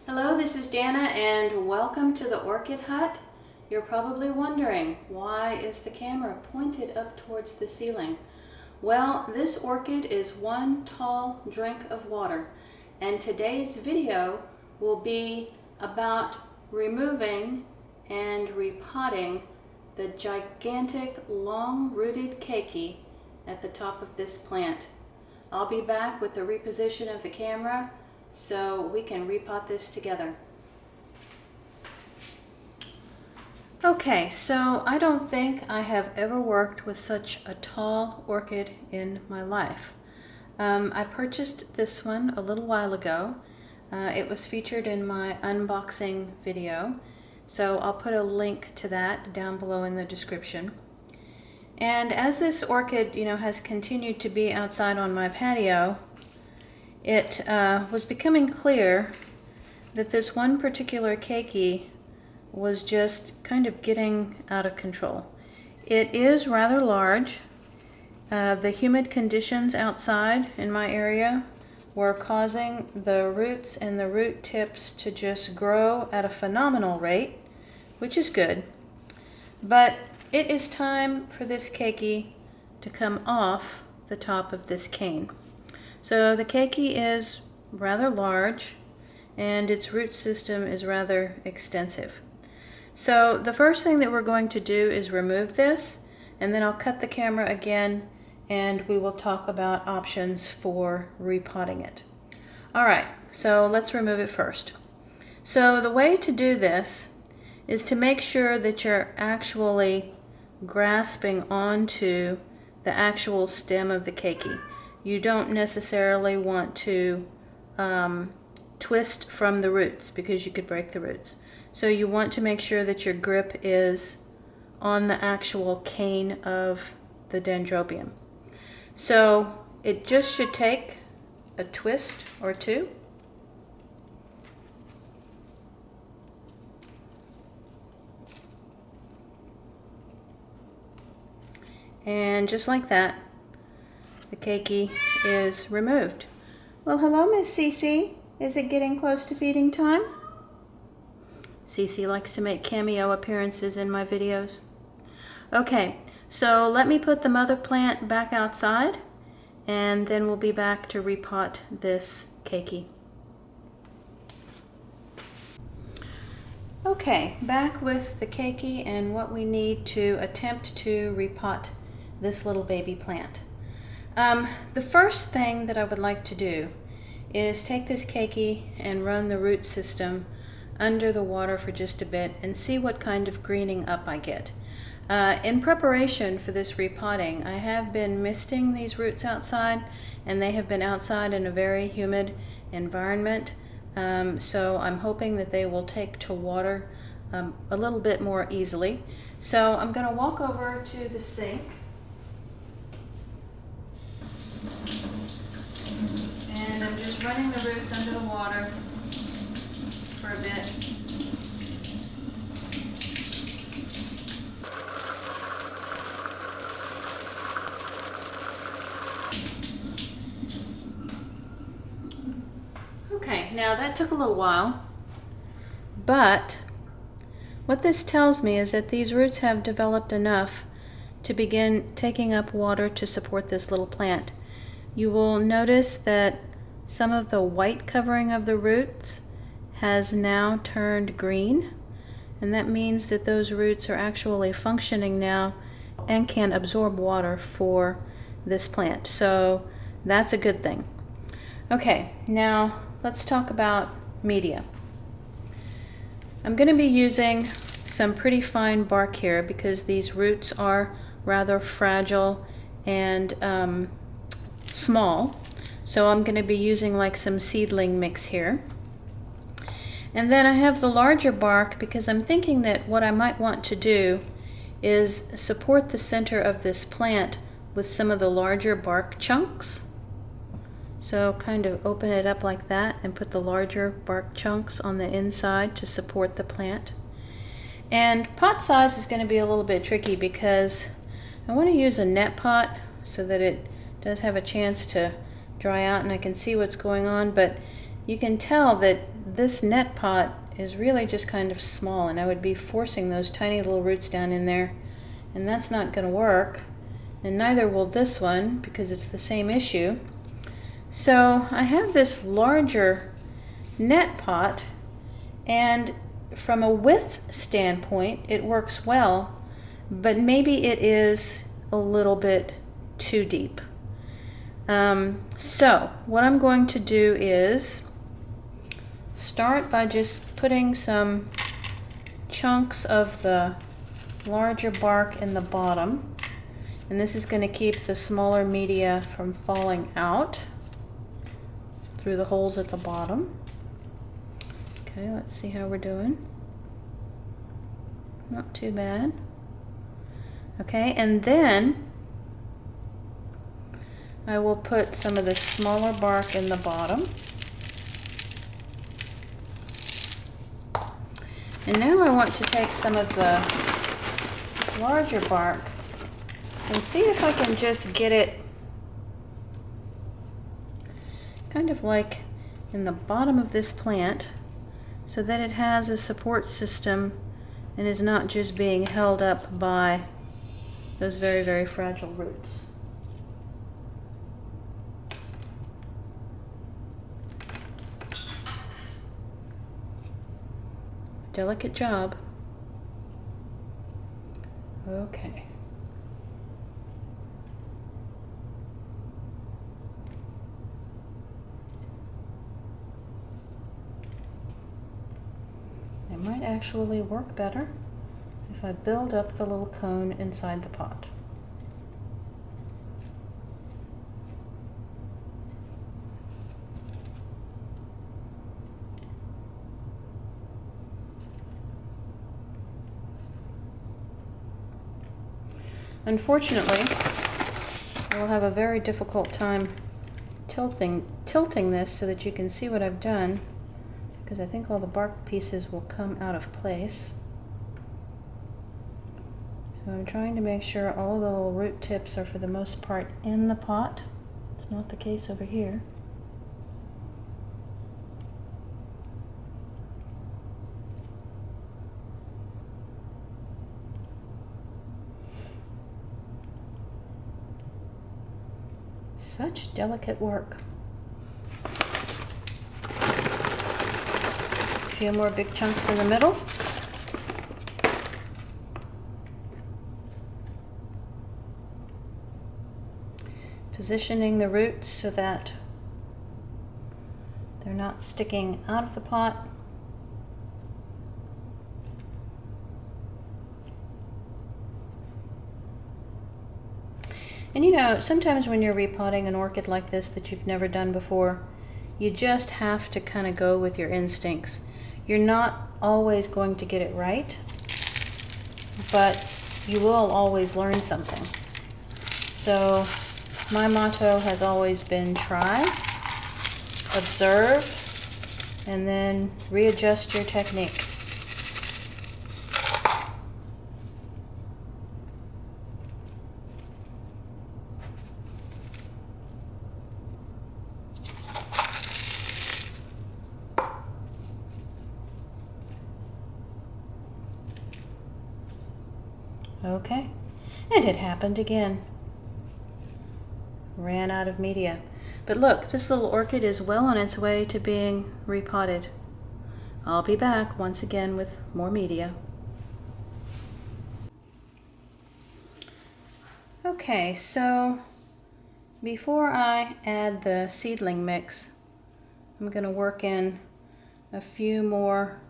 Hello, this is Dana and welcome to the Orchid Hut. You're probably wondering, why is the camera pointed up towards the ceiling? Well, this orchid is one tall drink of water, and today's video will be about removing and repotting the gigantic long-rooted keiki at the top of this plant. I'll be back with the reposition of the camera so we can repot this together. Okay, so I don't think I have ever worked with such a tall orchid in my life. I purchased this one a little while ago. It was featured in my unboxing video, so I'll put a link to that down below in the description. And as this orchid, has continued to be outside on my patio, it was becoming clear that this one particular keiki was just kind of getting out of control. It is rather large. The humid conditions outside in my area were causing the roots and the root tips to just grow at a phenomenal rate, which is good. But it is time for this keiki to come off the top of this cane. So the keiki is rather large and its root system is rather extensive. So the first thing that we're going to do is remove this, and then I'll cut the camera again and we will talk about options for repotting it. Alright, so let's remove it first. So the way to do this is to make sure that you're actually grasping onto the actual stem of the keiki. You don't necessarily want to twist from the roots because you could break the roots. So you want to make sure that your grip is on the actual cane of the dendrobium. So it just should take a twist or two. And just like that, the keiki is removed. Well, hello, Miss Cece. Is it getting close to feeding time? Cece likes to make cameo appearances in my videos. Okay, so let me put the mother plant back outside, and then we'll be back to repot this keiki. Okay, back with the keiki and what we need to attempt to repot this little baby plant. The first thing that I would like to do is take this keiki and run the root system under the water for just a bit and see what kind of greening up I get. In preparation for this repotting, I have been misting these roots outside, and they have been outside in a very humid environment, so I'm hoping that they will take to water a little bit more easily. So I'm going to walk over to the sink and I'm just running the roots under the water for a bit. Okay, now that took a little while, but what this tells me is that these roots have developed enough to begin taking up water to support this little plant. You will notice that some of the white covering of the roots has now turned green, and that means that those roots are actually functioning now and can absorb water for this plant. So that's a good thing. Okay, now let's talk about media. I'm going to be using some pretty fine bark here because these roots are rather fragile and small. So I'm going to be using like some seedling mix here. And then I have the larger bark because I'm thinking that what I might want to do is support the center of this plant with some of the larger bark chunks. So kind of open it up like that and put the larger bark chunks on the inside to support the plant. And pot size is going to be a little bit tricky because I want to use a net pot so that it does have a chance to dry out and I can see what's going on, but you can tell that this net pot is really just kind of small, and I would be forcing those tiny little roots down in there, and that's not going to work, and neither will this one because it's the same issue. So I have this larger net pot, and from a width standpoint it works well, but maybe it is a little bit too deep. So what I'm going to do is start by just putting some chunks of the larger bark in the bottom, and this is going to keep the smaller media from falling out through the holes at the bottom. Okay, let's see how we're doing. Not too bad. Okay, and then I will put some of the smaller bark in the bottom. And now I want to take some of the larger bark and see if I can just get it kind of like in the bottom of this plant so that it has a support system and is not just being held up by those very, very fragile roots. Delicate job. Okay. It might actually work better if I build up the little cone inside the pot. Unfortunately, I will have a very difficult time tilting this so that you can see what I've done, because I think all the bark pieces will come out of place. So I'm trying to make sure all of the little root tips are for the most part in the pot. It's not the case over here. Such delicate work. A few more big chunks in the middle. Positioning the roots so that they're not sticking out of the pot. And you know, sometimes when you're repotting an orchid like this that you've never done before, you just have to kind of go with your instincts. You're not always going to get it right, but you will always learn something. So my motto has always been try, observe, and then readjust your technique. Okay, and it happened again. Ran out of media. But look, this little orchid is well on its way to being repotted. I'll be back once again with more media. Okay, so before I add the seedling mix, I'm going to work in a few more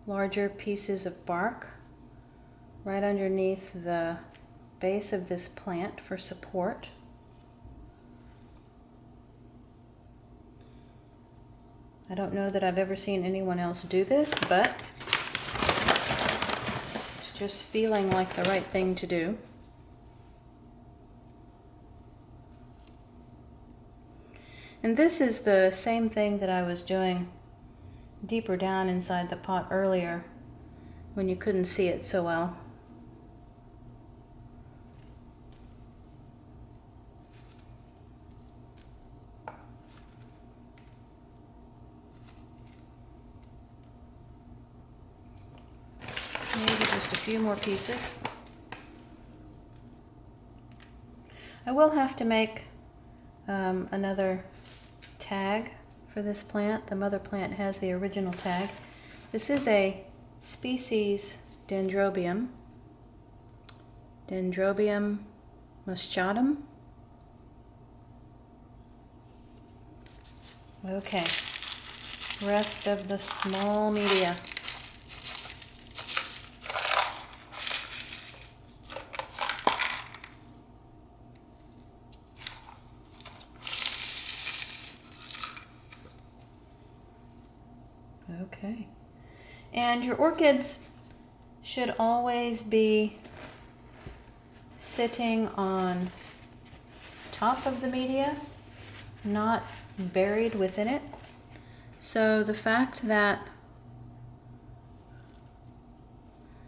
larger pieces of bark right underneath the base of this plant for support. I don't know that I've ever seen anyone else do this, but it's just feeling like the right thing to do. And this is the same thing that I was doing deeper down inside the pot earlier when you couldn't see it so well. a few more pieces. I will have to make another tag for this plant. The mother plant has the original tag. This is a species Dendrobium. Dendrobium Moschatum. Okay, rest of the small media. Okay, and your orchids should always be sitting on top of the media, not buried within it. So the fact that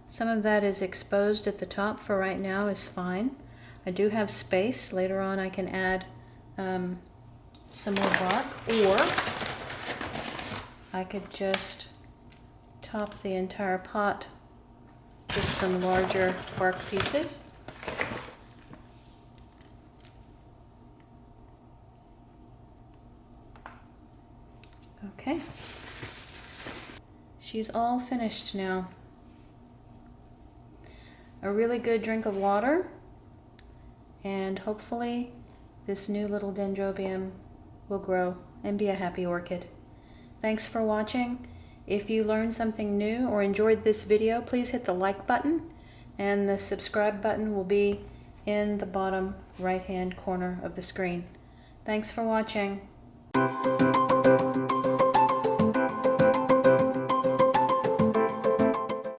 some of that is exposed at the top for right now is fine. I do have space. Later on I can add some more bark, or I could just top the entire pot with some larger bark pieces. Okay, she's all finished now. A really good drink of water, and hopefully this new little dendrobium will grow and be a happy orchid. Thanks for watching. If you learned something new or enjoyed this video, please hit the like button, and the subscribe button will be in the bottom right-hand corner of the screen. Thanks for watching.